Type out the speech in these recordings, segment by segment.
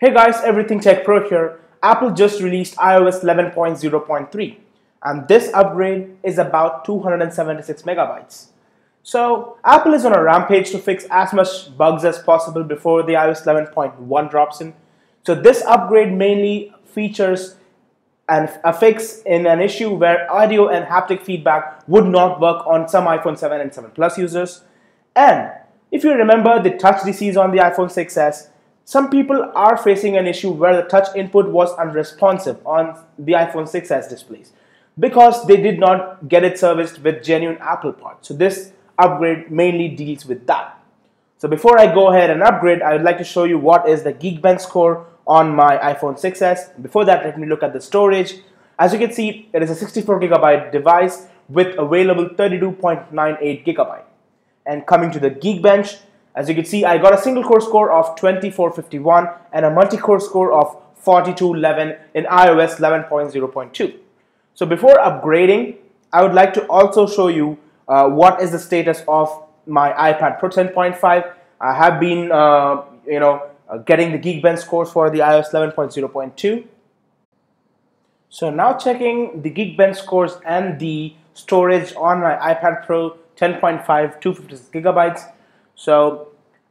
Hey guys, Everything Tech Pro here. Apple just released iOS 11.0.3 and this upgrade is about 276 megabytes. So Apple is on a rampage to fix as much bugs as possible before the iOS 11.1 drops in. So this upgrade mainly features a fix in an issue where audio and haptic feedback would not work on some iPhone 7 and 7 Plus users. And if you remember the touch disease on the iPhone 6s, some people are facing an issue where the touch input was unresponsive on the iPhone 6s displays because they did not get it serviced with genuine Apple parts. So this upgrade mainly deals with that. So before I go ahead and upgrade, I would like to show you what is the Geekbench score on my iPhone 6s. Before that, let me look at the storage. As you can see, it is a 64 gigabyte device with available 32.98 gigabyte. And coming to the Geekbench, as you can see, I got a single core score of 2451 and a multi-core score of 4211 in iOS 11.0.2. So before upgrading, I would like to also show you what is the status of my iPad Pro 10.5. I have been, getting the Geekbench scores for the iOS 11.0.2. So now checking the Geekbench scores and the storage on my iPad Pro 10.5, 256 gigabytes. So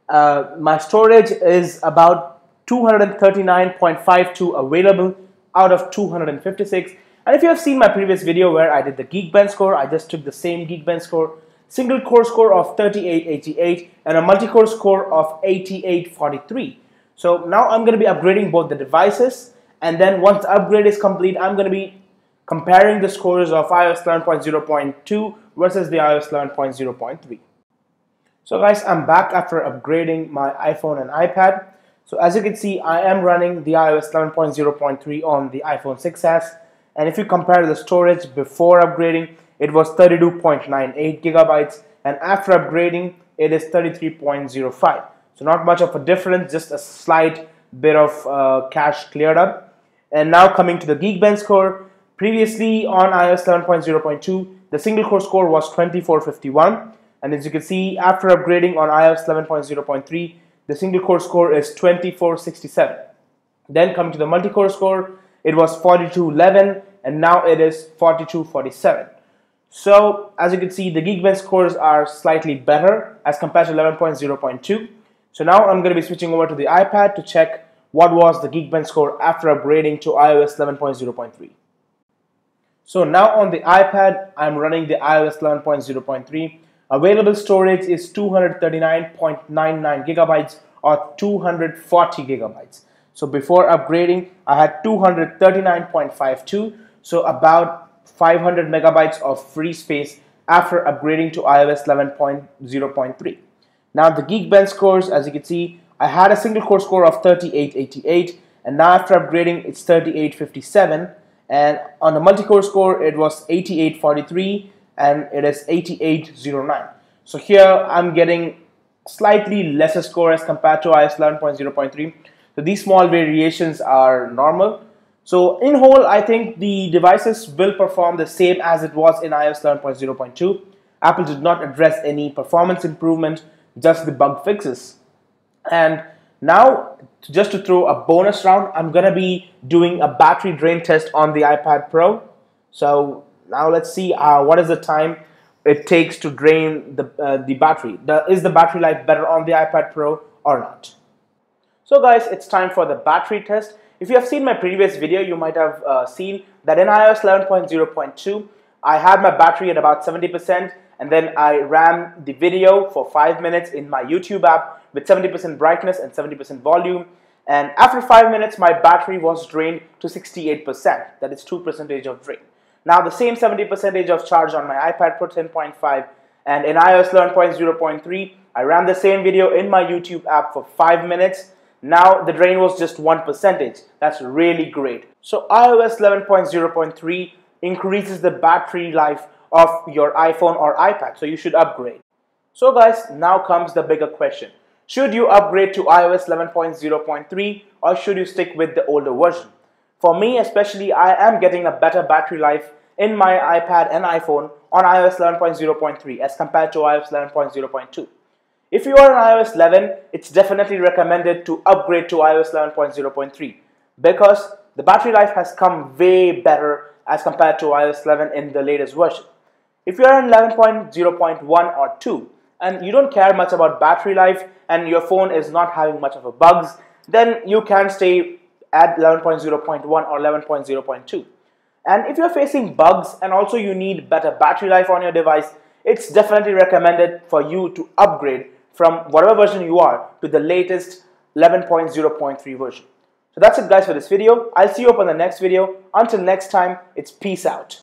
my storage is about 239.52 available out of 256. And if you have seen my previous video where I did the Geekbench score, I just took the same Geekbench score, single core score of 3888 and a multi-core score of 8843. So now I'm going to be upgrading both the devices, and then once the upgrade is complete, I'm going to be comparing the scores of iOS 11.0.2 versus the iOS 11.0.3. So guys, I'm back after upgrading my iPhone and iPad. So as you can see, I am running the iOS 11.0.3 on the iPhone 6s. And if you compare the storage before upgrading, it was 32.98 gigabytes. And after upgrading, it is 33.05. So not much of a difference, just a slight bit of cache cleared up. And now coming to the Geekbench score, previously on iOS 11.0.2, the single core score was 2451. And as you can see, after upgrading on iOS 11.0.3, the single core score is 2467. Then coming to the multi-core score, it was 4211 and now it is 4247. So as you can see, the Geekbench scores are slightly better as compared to 11.0.2. So now I'm going to be switching over to the iPad to check what was the Geekbench score after upgrading to iOS 11.0.3. So now on the iPad, I'm running the iOS 11.0.3. Available storage is 239.99 gigabytes or 240 gigabytes. So before upgrading, I had 239.52, so about 500 megabytes of free space after upgrading to iOS 11.0.3. Now the Geekbench scores, as you can see, I had a single core score of 3888 and now after upgrading it's 3857, and on the multi-core score it was 8843 and it is 8809. So here I'm getting slightly lesser score as compared to iOS 11.0.3. So these small variations are normal. So in whole, I think the devices will perform the same as it was in iOS 11.0.2. Apple did not address any performance improvement, just the bug fixes. And now, just to throw a bonus round, I'm going to be doing a battery drain test on the iPad Pro. So now let's see what is the time it takes to drain the battery. Is the battery life better on the iPad Pro or not? So guys, it's time for the battery test. If you have seen my previous video, you might have seen that in iOS 11.0.2, I had my battery at about 70%, and then I ran the video for 5 minutes in my YouTube app with 70% brightness and 70% volume. And after 5 minutes, my battery was drained to 68%. That is 2% of drain. Now the same 70% of charge on my iPad Pro 10.5, and in iOS 11.0.3, I ran the same video in my YouTube app for 5 minutes. Now the drain was just 1%. That's really great. So iOS 11.0.3 increases the battery life of your iPhone or iPad, so you should upgrade. So guys, now comes the bigger question. Should you upgrade to iOS 11.0.3 or should you stick with the older version? For me especially, I am getting a better battery life in my iPad and iPhone on iOS 11.0.3 as compared to iOS 11.0.2. If you are on iOS 11, it's definitely recommended to upgrade to iOS 11.0.3 because the battery life has come way better as compared to iOS 11 in the latest version. If you are on 11.0.1 or 2 and you don't care much about battery life and your phone is not having much of a bugs, then you can stay at 11.0.1 or 11.0.2. And if you're facing bugs and also you need better battery life on your device, it's definitely recommended for you to upgrade from whatever version you are to the latest 11.0.3 version. So that's it guys for this video. I'll see you up on the next video. Until next time, it's peace out.